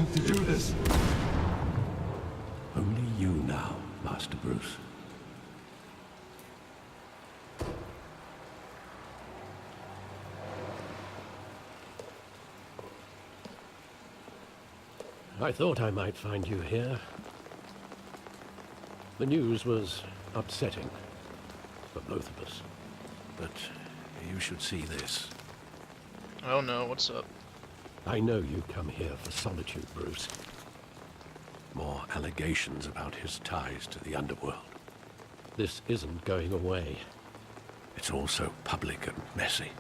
strength to do this. Only you now, Master Bruce. I thought I might find you here. The news was upsetting for both of us. But you should see this. Oh no, what's up? I know you come here for solitude, Bruce. More allegations about his ties to the underworld. This isn't going away. It's all so public and messy.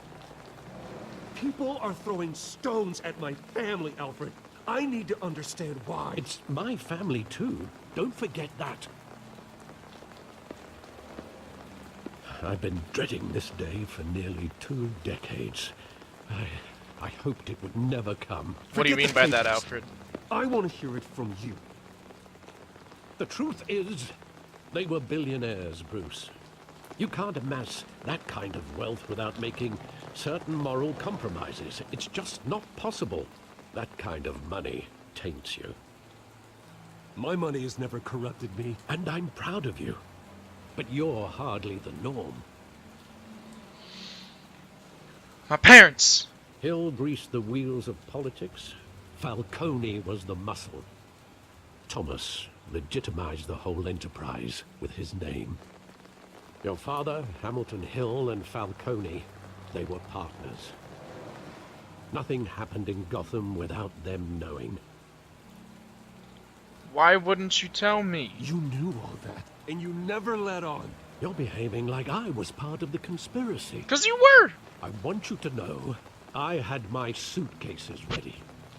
People are throwing stones at my family, Alfred. I need to understand why. It's my family too. Don't forget that. I've been dreading this day for nearly 2 decades. I hoped it would never come. What do you mean Forget by the that, papers. Alfred? I want to hear it from you. The truth is, they were billionaires, Bruce. You can't amass that kind of wealth without making certain moral compromises. It's just not possible. That kind of money taints you. My money has never corrupted me. And I'm proud of you. But you're hardly the norm. My parents! Hill greased the wheels of politics. Falcone was the muscle. Thomas legitimized the whole enterprise with his name. Your father, Hamilton Hill, and Falcone, they were partners. Nothing happened in Gotham without them knowing. Why wouldn't you tell me? You knew all that, and you never let on. You're behaving like I was part of the conspiracy. 'Cause you were! I want you to know, I had my suitcases ready.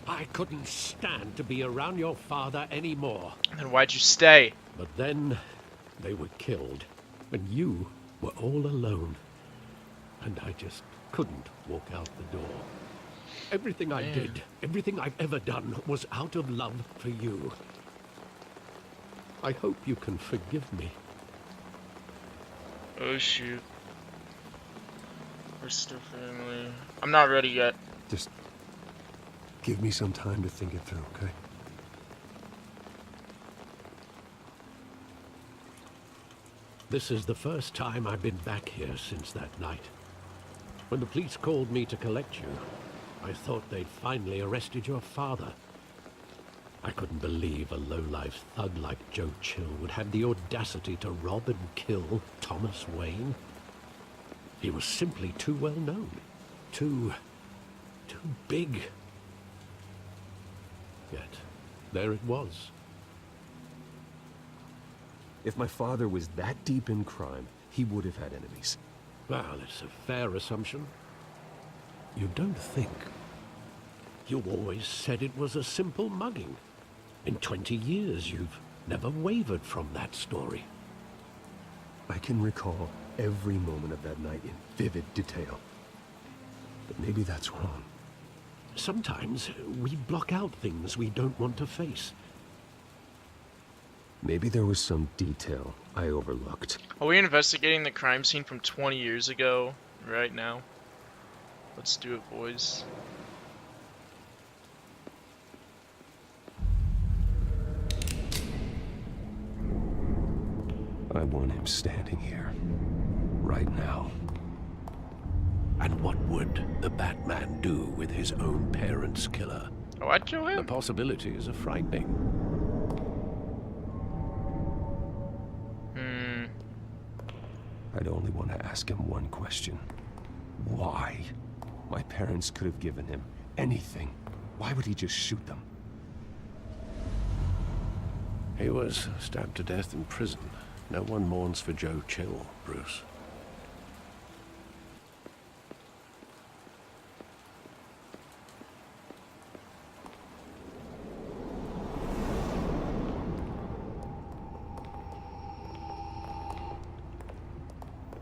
I couldn't stand to be around your father anymore. Then why'd you stay? But then, they were killed, and you were all alone. And I just couldn't walk out the door. Everything I did, everything I've ever done, was out of love for you. I hope you can forgive me. Oh shoot. We're still family. I'm not ready yet. Just give me some time to think it through, okay? This is the first time I've been back here since that night. When the police called me to collect you, I thought they'd finally arrested your father. I couldn't believe a low-life thug like Joe Chill would have the audacity to rob and kill Thomas Wayne. He was simply too well known. Too big. Yet, there it was. If my father was that deep in crime, he would have had enemies. Well, it's a fair assumption. You don't think. You always said it was a simple mugging. In 20 years, you've never wavered from that story. I can recall every moment of that night in vivid detail. But maybe that's wrong. Sometimes we block out things we don't want to face. Maybe there was some detail I overlooked. Are we investigating the crime scene from 20 years ago right now? Let's do it, boys. I want him standing here, right now. And what would the Batman do with his own parents' killer? Oh, I'd kill The him. possibilities are frightening. I'd only want to ask him one question. Why? My parents could have given him anything. Why would he just shoot them? He was stabbed to death in prison. No one mourns for Joe Chill, Bruce.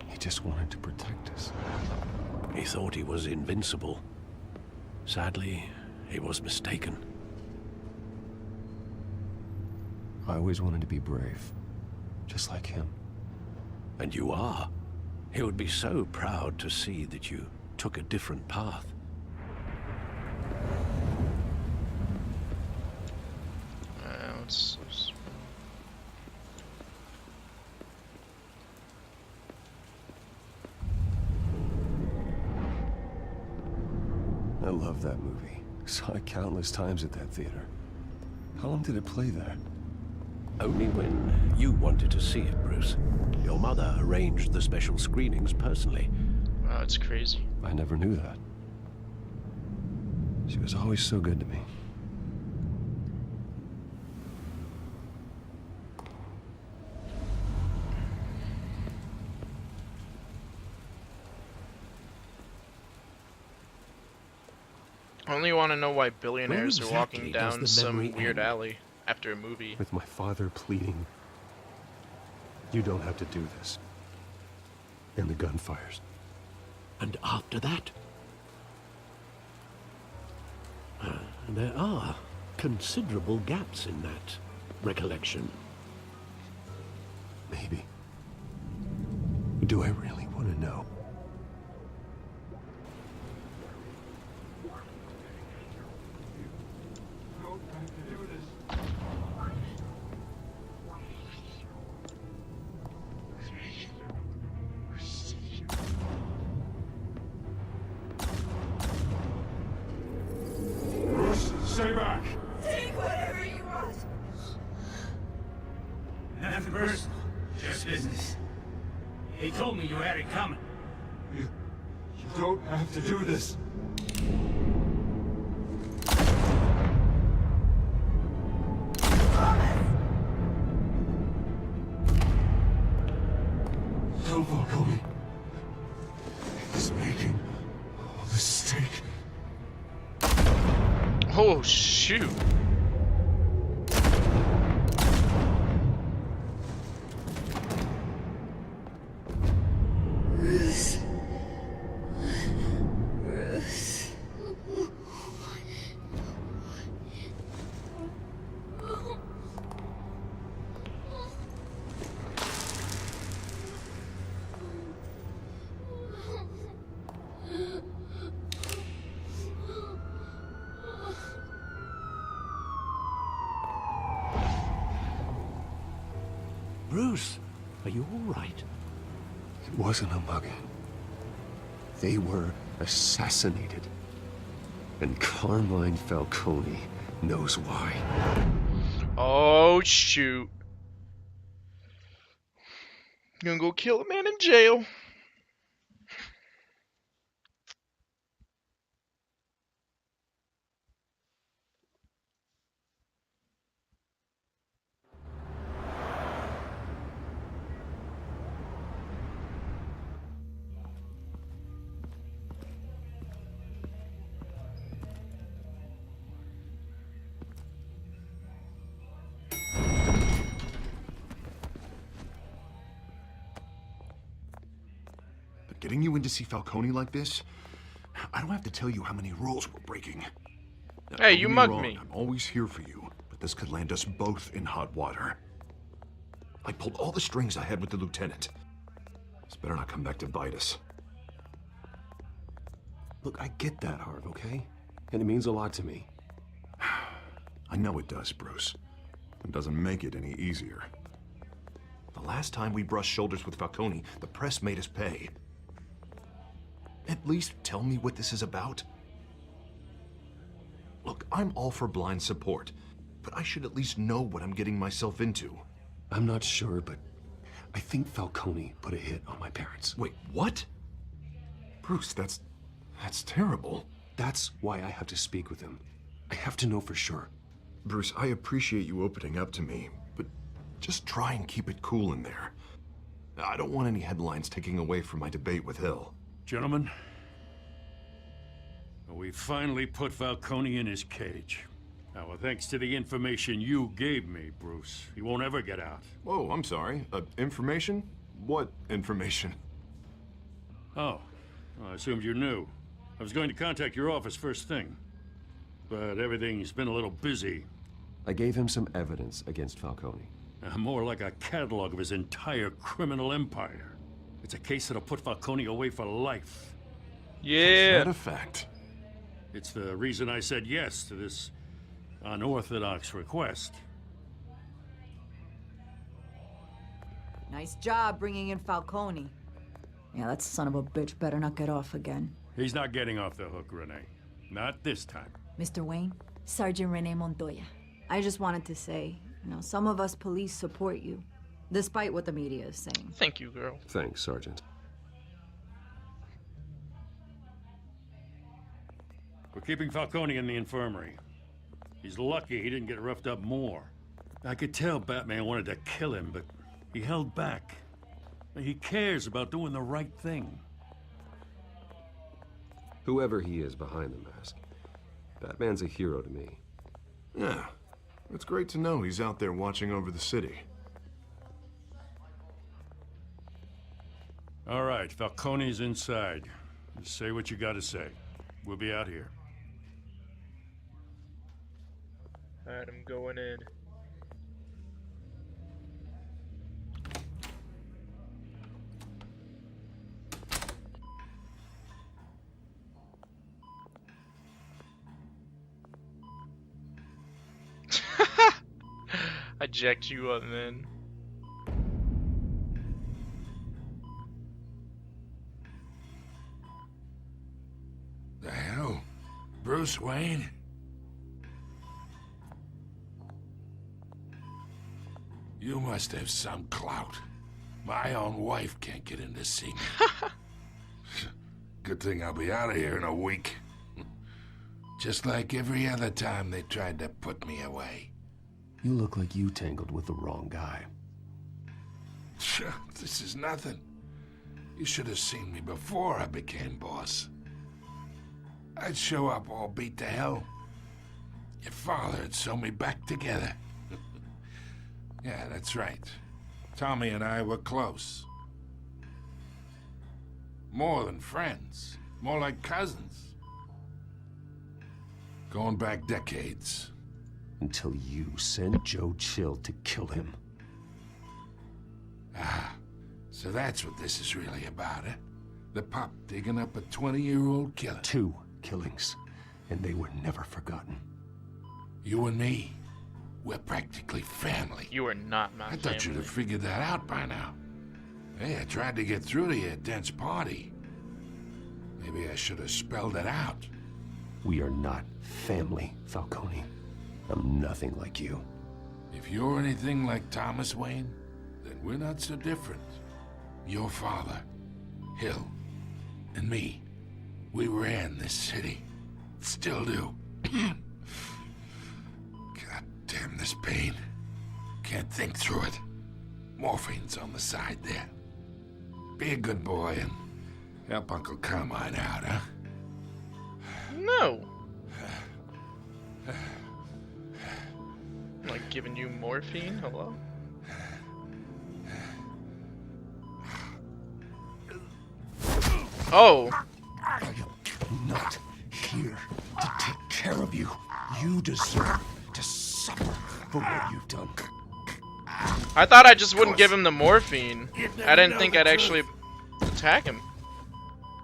He just wanted to protect us. He thought he was invincible. Sadly, he was mistaken. I always wanted to be brave, just like him. And you are. He would be so proud to see that you took a different path. it's I love that movie. Saw it countless times at that theater. How long did it play there? Only when you wanted to see it, Bruce. Your mother arranged the special screenings personally. wow, it's crazy. I never knew that. She was always so good to me. I only want to know why billionaires Where are walking exactly does down the some memory weird end? alley after a movie. With my father pleading, "You don't have to do this." And the gunfires. And after that? There are considerable gaps in that recollection. Maybe. Do I really want to know? Stay back! Take whatever you want. Nothing personal, just business. He told me you had it coming. You don't have to do this. Tell Falcone. He's making a mistake. Oh shoot! Bruce. Bruce. Bruce, are you all right? It wasn't a mugging. They were assassinated. And Carmine Falcone knows why. Oh shoot! You gonna go kill a man in jail? But getting you in to see Falcone like this, I don't have to tell you how many rules we're breaking. Now, Hey, don't you get mugged wrong, me. I'm always here for you, but this could land us both in hot water. I pulled all the strings I had with the lieutenant. This better not come back to bite us. Look, I get that, Harv, okay? And it means a lot to me. I know it does, Bruce. It doesn't make it any easier. The last time we brushed shoulders with Falcone, the press made us pay. At least tell me what this is about. Look, I'm all for blind support, but I should at least know what I'm getting myself into. I'm not sure, but I think Falcone put a hit on my parents. Wait, what? Bruce, that's terrible. That's why I have to speak with him. I have to know for sure. Bruce, I appreciate you opening up to me, but just try and keep it cool in there. I don't want any headlines taking away from my debate with Hill. Gentlemen, we finally put Falcone in his cage. Now, thanks to the information you gave me, Bruce, he won't ever get out. Whoa, I'm sorry. Information? What information? Oh, I assumed you knew. I was going to contact your office first thing, but everything's been a little busy. I gave him some evidence against Falcone. More like a catalog of his entire criminal empire. It's a case that'll put Falcone away for life. Is Yeah. that a fact? It's the reason I said yes to this unorthodox request. Nice job bringing in Falcone. Yeah, that son of a bitch better not get off again. He's not getting off the hook, Renee. Not this time. Mr. Wayne, Sergeant Rene Montoya. I just wanted to say, some of us police support you, despite what the media is saying. Thank you, girl. Thanks, Sergeant. We're keeping Falcone in the infirmary. He's lucky he didn't get roughed up more. I could tell Batman wanted to kill him, but he held back. He cares about doing the right thing. Whoever he is behind the mask, Batman's a hero to me. Yeah, it's great to know he's out there watching over the city. All right, Falcone's inside. Just say what you gotta say. We'll be out here. Alright, I'm going in. I jacked you up, man. The hell? Bruce Wayne? You must have some clout. My own wife can't get in to see me. Good thing I'll be out of here in a week. Just like every other time they tried to put me away. You look like you tangled with the wrong guy. This is nothing. You should have seen me before I became boss. I'd show up all beat to hell. Your father'd sew me back together. Yeah, that's right. Tommy and I were close. More than friends. More like cousins. Going back decades. Until you sent Joe Chill to kill him. Ah, so that's what this is really about, eh? The pup digging up a 20-year-old killer. 2 killings, and they were never forgotten. You and me, we're practically family. You are not my I thought you'd have figured that out by now. Hey, I tried to get through to you at Dent's party. Maybe I should have spelled it out. We are not family, Falcone. I'm nothing like you. If you're anything like Thomas Wayne, then we're not so different. Your father, Hill, and me, we ran this city. Still do. God damn this pain. Can't think through it. Morphine's on the side there. Be a good boy and help Uncle Carmine out, huh? No. I'm like giving you morphine? Hello? Oh! I am not here to take care of you. You deserve to suffer for what you've done. I thought I just wouldn't give him the morphine. I didn't think I'd actually attack him.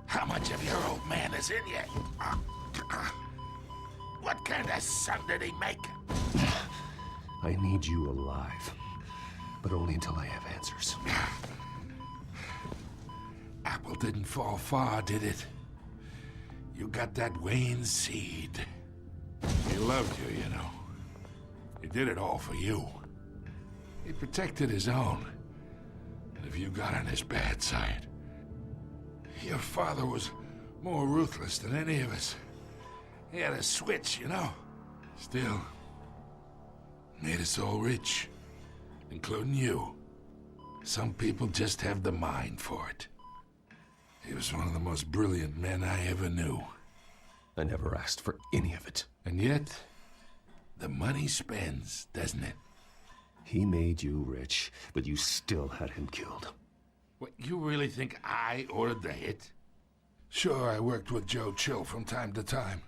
How much of your old man is in you? What kind of son did he make? I need you alive, but only until I have answers. Apple didn't fall far, did it? You got that Wayne seed. He loved you, you know. He did it all for you. He protected his own. And if you got on his bad side, your father was more ruthless than any of us. He had a switch, you know. Still, made us all rich, including you. Some people just have the mind for it. He was one of the most brilliant men I ever knew. I never asked for any of it. And yet, the money spends, doesn't it? He made you rich, but you still had him killed. What, you really think I ordered the hit? Sure, I worked with Joe Chill from time to time.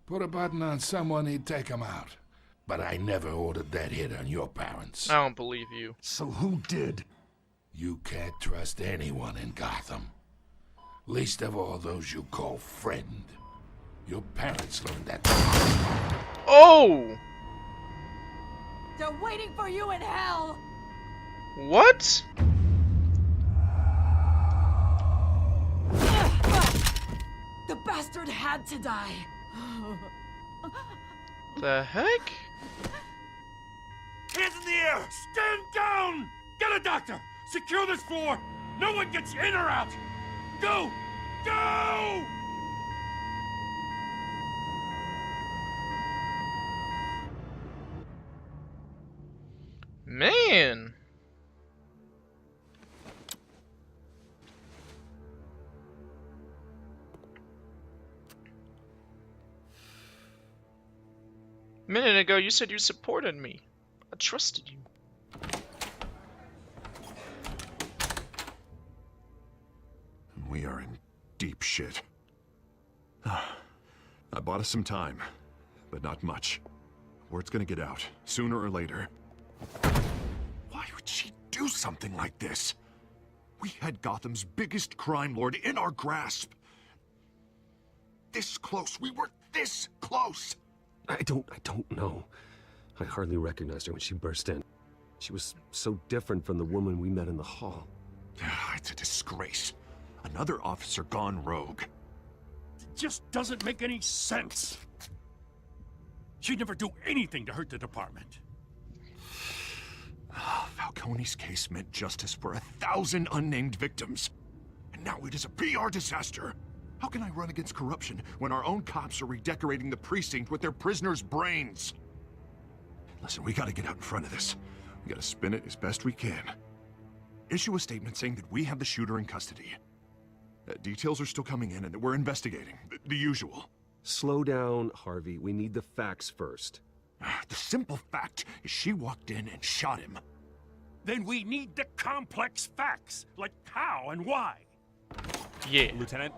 Put a button on someone, he'd take him out. But I never ordered that hit on your parents. I don't believe you. So who did? You can't trust anyone in Gotham. Least of all those you call friend. Your parents learned that. Oh! They're waiting for you in hell! What? bastard had to die. The heck? Hands in the air! Stand down! Get a doctor! Secure this floor! No one gets in or out! Go! Go! Man. A minute ago, you said you supported me. I trusted you. We are in deep shit. I bought us some time, but not much. Word's gonna get out, sooner or later. Why would she do something like this? We had Gotham's biggest crime lord in our grasp. This close. We were this close. I don't know. I hardly recognized her when she burst in. She was so different from the woman we met in the hall. It's a disgrace. Another officer gone rogue. It just doesn't make any sense. She'd never do anything to hurt the department. Falcone's case meant justice for 1,000 unnamed victims. And now it is a PR disaster. How can I run against corruption when our own cops are redecorating the precinct with their prisoners' brains? Listen, we gotta get out in front of this. We gotta spin it as best we can. Issue a statement saying that we have the shooter in custody. Details are still coming in and that we're investigating. The usual. Slow down, Harvey. We need the facts first. The simple fact is she walked in and shot him. Then we need the complex facts, like how and why. Yeah. Lieutenant,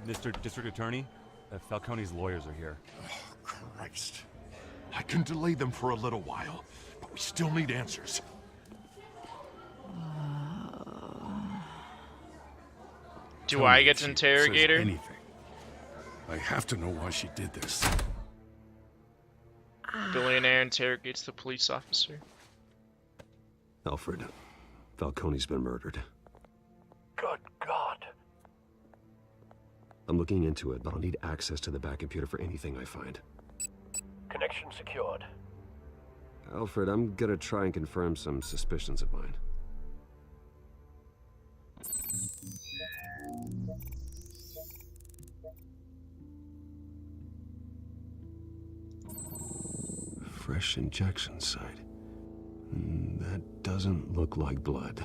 Mr. District Attorney, Falcone's lawyers are here. Oh, Christ. I can delay them for a little while, but we still need answers. Do I get to interrogate her? Anything. I have to know why she did this. Billionaire interrogates the police officer. Alfred, Falcone's been murdered. Good God. I'm looking into it, but I'll need access to the back computer for anything I find. Connection secured. Alfred, I'm gonna try and confirm some suspicions of mine. Fresh injection site. That doesn't look like blood.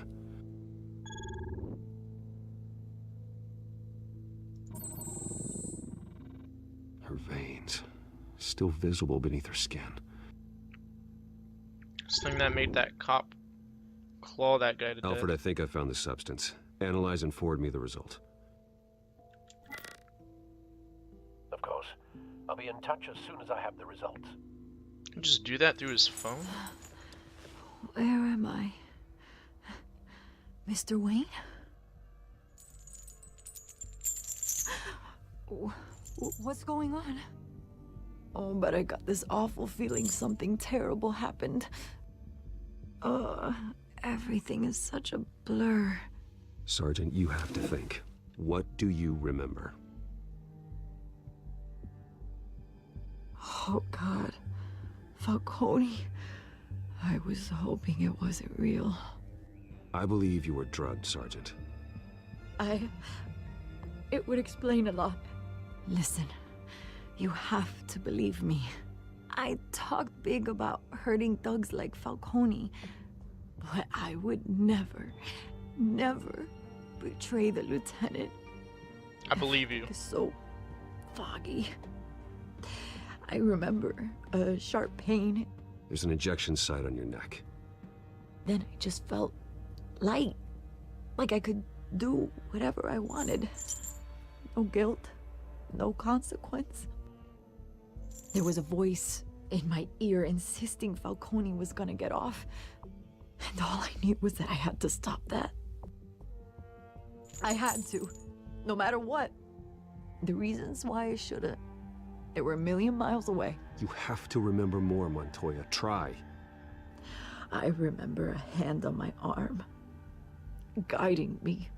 Her veins, still visible beneath her skin. This thing that made that cop claw that guy to Alfred, death. I think I found the substance. Analyze and forward me the result. Of course. I'll be in touch as soon as I have the results. Can just do that through his phone? Where am I? Mr. Wayne? What's going on? Oh, but I got this awful feeling something terrible happened. Everything is such a blur. Sergeant, you have to think. What do you remember? Oh, God. Falcone. I was hoping it wasn't real. I believe you were drugged, Sergeant. It would explain a lot. Listen, you have to believe me. I talked big about hurting thugs like Falcone, but I would never betray the lieutenant. I believe you. It's so foggy. I remember a sharp pain. There's an injection site on your neck. Then I just felt light. Like I could do whatever I wanted. No guilt, no consequence. There was a voice in my ear insisting Falcone was gonna get off. And all I knew was that I had to stop that. I had to, no matter what. The reasons why I shouldn't, they were a million miles away. You have to remember more, Montoya. Try. I remember a hand on my arm, guiding me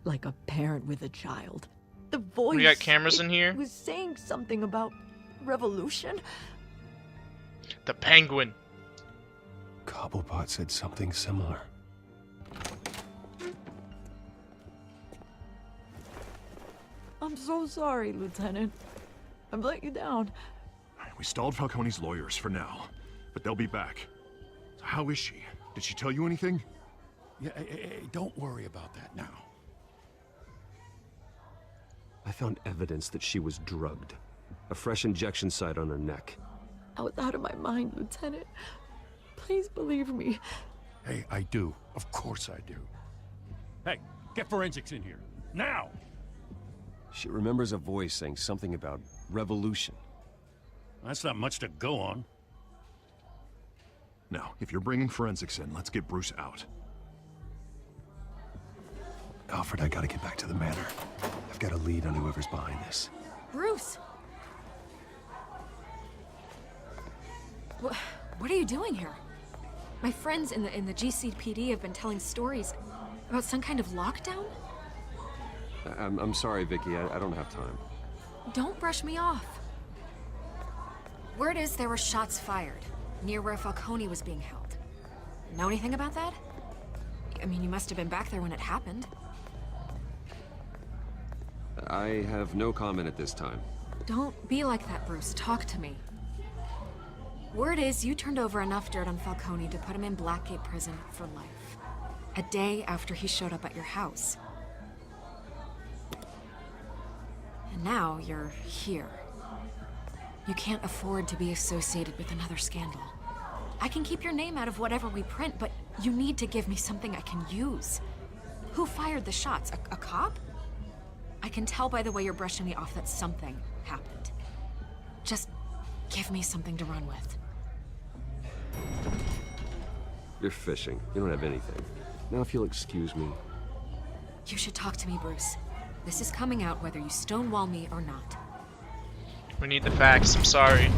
like a parent with a child. The voice. We got cameras in here? It was saying something about revolution. The penguin. Cobblepot said something similar. I'm so sorry, Lieutenant. I've let you down. We stalled Falcone's lawyers for now, but they'll be back. So how is she? Did she tell you anything? Yeah, hey, don't worry about that now. I found evidence that she was drugged. A fresh injection site on her neck. I was out of my mind, Lieutenant. Please believe me. Hey, I do. Of course I do. Hey, get forensics in here. Now! She remembers a voice saying something about revolution. That's not much to go on. Now, if you're bringing forensics in, let's get Bruce out. Alfred, I gotta get back to the manor. I've got a lead on whoever's behind this. Bruce! What are you doing here? My friends in the GCPD have been telling stories about some kind of lockdown? I'm sorry, Vicky. I don't have time. Don't brush me off. Word is there were shots fired near where Falcone was being held. Know anything about that? I mean, you must have been back there when it happened. I have no comment at this time. Don't be like that, Bruce. Talk to me. Word is you turned over enough dirt on Falcone to put him in Blackgate Prison for life. A day after he showed up at your house. And now you're here. You can't afford to be associated with another scandal. I can keep your name out of whatever we print, but you need to give me something I can use. Who fired the shots? A cop? I can tell by the way you're brushing me off that something happened. Just give me something to run with. You're fishing. You don't have anything. Now if you'll excuse me. You should talk to me, Bruce. This is coming out whether you stonewall me or not. We need the facts. I'm sorry.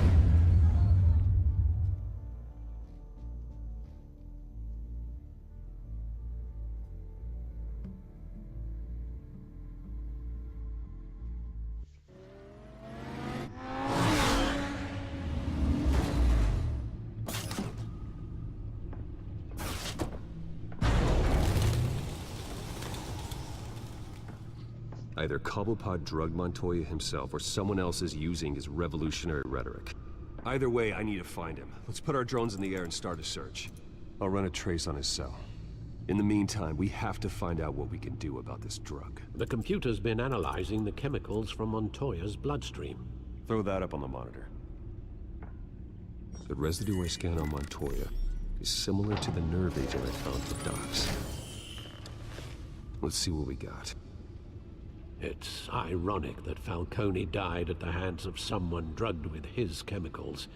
Either Cobblepot drugged Montoya himself, or someone else is using his revolutionary rhetoric. Either way, I need to find him. Let's put our drones in the air and start a search. I'll run a trace on his cell. In the meantime, we have to find out what we can do about this drug. The computer's been analyzing the chemicals from Montoya's bloodstream. Throw that up on the monitor. The residue I scanned on Montoya is similar to the nerve agent I found at the docks. Let's see what we got. It's ironic that Falcone died at the hands of someone drugged with his chemicals.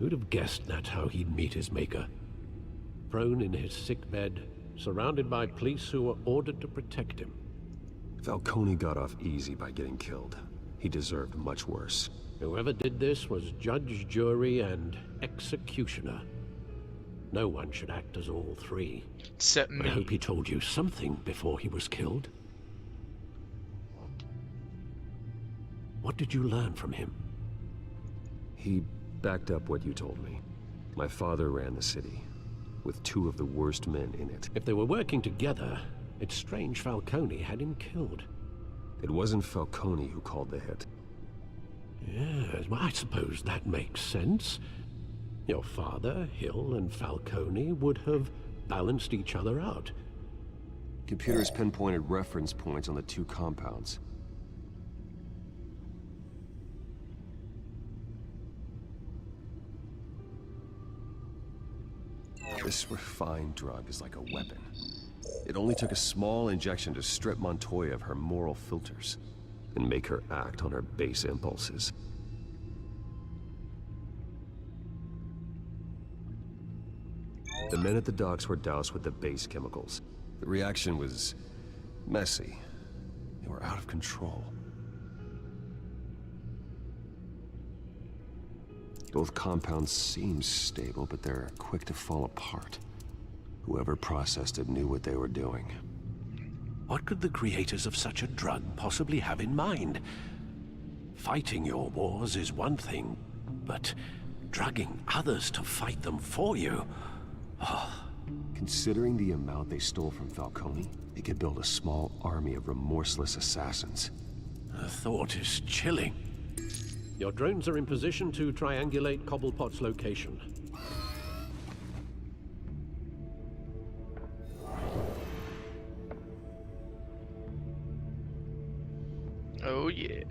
Who'd have guessed that's how he'd meet his maker? Prone in his sickbed, surrounded by police who were ordered to protect him. Falcone got off easy by getting killed. He deserved much worse. Whoever did this was judge, jury, and executioner. No one should act as all three. Except me. I hope he told you something before he was killed. What did you learn from him? He backed up what you told me. My father ran the city, with two of the worst men in it. If they were working together, it's strange Falcone had him killed. It wasn't Falcone who called the hit. Yes, well, I suppose that makes sense. Your father, Hill, and Falcone would have balanced each other out. Computers pinpointed reference points on the two compounds. This refined drug is like a weapon. It only took a small injection to strip Montoya of her moral filters and make her act on her base impulses. The men at the docks were doused with the base chemicals. The reaction was messy. They were out of control. Both compounds seem stable, but they're quick to fall apart. Whoever processed it knew what they were doing. What could the creators of such a drug possibly have in mind? Fighting your wars is one thing, but drugging others to fight them for you? Oh. Considering the amount they stole from Falcone, they could build a small army of remorseless assassins. The thought is chilling. Your drones are in position to triangulate Cobblepot's location. Oh yeah.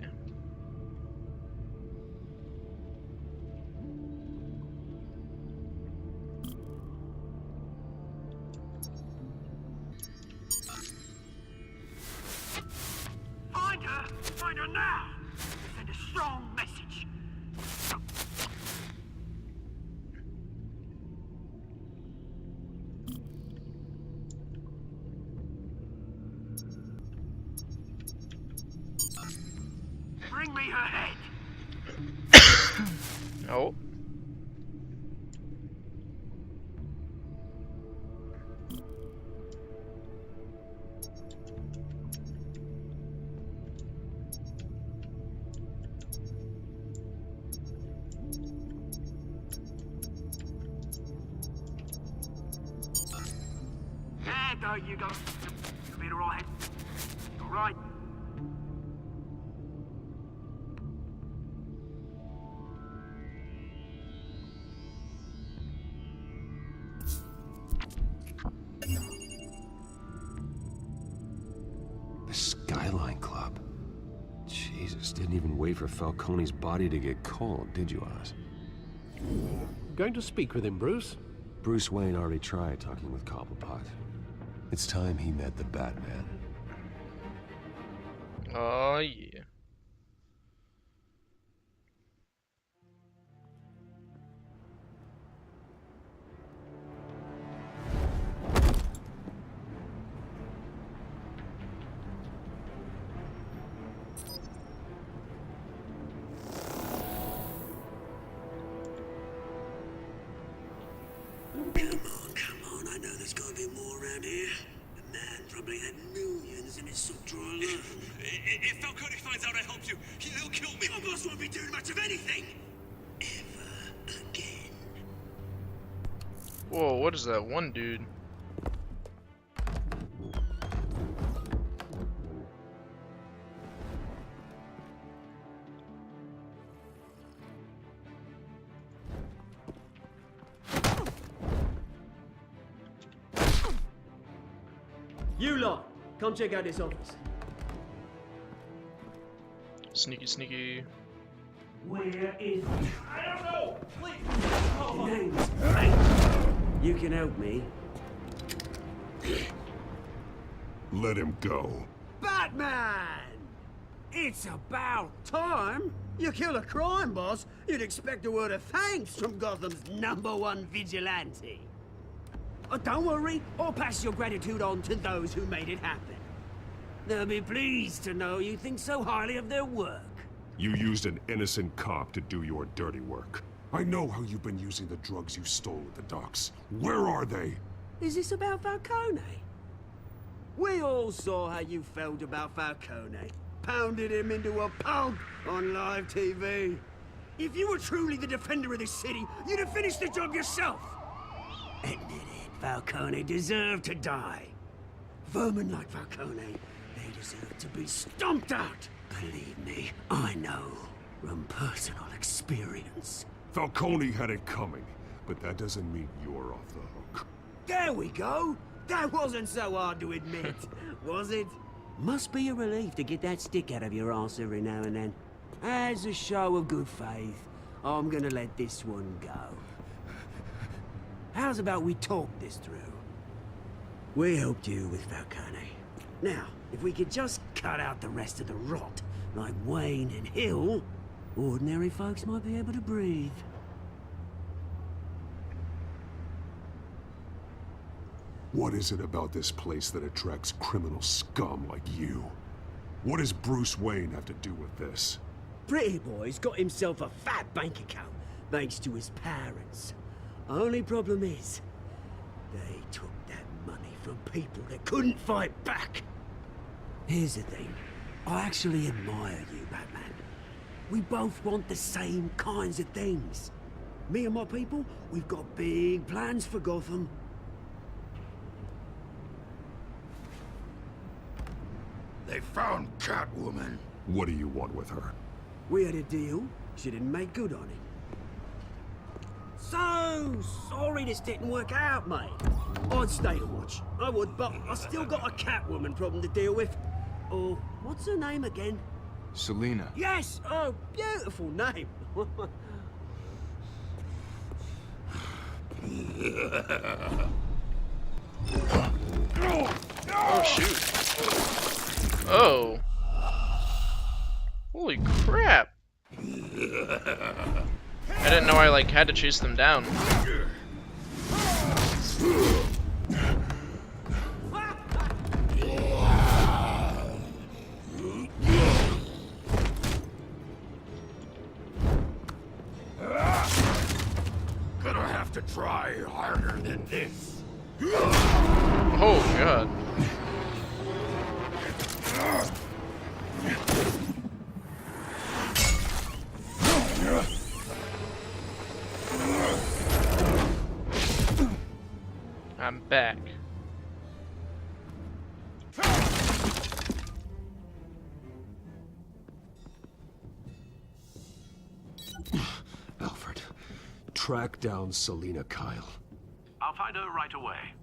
Find her now! Send a strong message. Bring me her head. Oh. There you go. You'll be alright. Alright. The Skyline Club. Jesus, didn't even wait for Falcone's body to get cold, did you, Oz? Going to speak with him, Bruce? Bruce Wayne already tried talking with Cobblepot. It's time he met the Batman. Oh yeah. Come on, I know there's gotta be more around here. The man probably had millions in his sub-drawer alone. If Falcone finds out I helped you, he'll kill me. Your boss won't be doing much of anything. Ever again. Whoa, what is that one dude? You lot, come check out this office. Sneaky, sneaky. Where is he? I don't know! Please! Names. You can help me. Let him go. Batman! It's about time. You kill a crime boss, you'd expect a word of thanks from Gotham's #1 vigilante. Oh, don't worry, I'll pass your gratitude on to those who made it happen. They'll be pleased to know you think so highly of their work. You used an innocent cop to do your dirty work. I know how you've been using the drugs you stole at the docks. Where are they? Is this about Falcone? We all saw how you felt about Falcone. Pounded him into a pulp on live TV. If you were truly the defender of this city, you'd have finished the job yourself. Admit it, Falcone deserved to die. Vermin like Falcone, they deserve to be stomped out. Believe me, I know from personal experience. Falcone had it coming, but that doesn't mean you're off the hook. There we go. That wasn't so hard to admit, was it? Must be a relief to get that stick out of your arse every now and then. As a show of good faith, I'm gonna let this one go. How's about we talk this through? We helped you with Falcone. Now, if we could just cut out the rest of the rot, like Wayne and Hill, ordinary folks might be able to breathe. What is it about this place that attracts criminal scum like you? What does Bruce Wayne have to do with this? Pretty Boy's got himself a fat bank account, thanks to his parents. Only problem is, they took that money from people that couldn't fight back. Here's the thing. I actually admire you, Batman. We both want the same kinds of things. Me and my people, we've got big plans for Gotham. They found Catwoman. What do you want with her? We had a deal. She didn't make good on it. So sorry this didn't work out, mate. I'd stay to watch. I would, but I still got a Catwoman problem to deal with. Oh, what's her name again? Selina. Yes! Oh, beautiful name. Oh, shoot. Oh. Holy crap. I didn't know I, like, had to chase them down. Gonna have to try harder than this. Oh, God. I'm back. Alfred, track down Selina Kyle. I'll find her right away.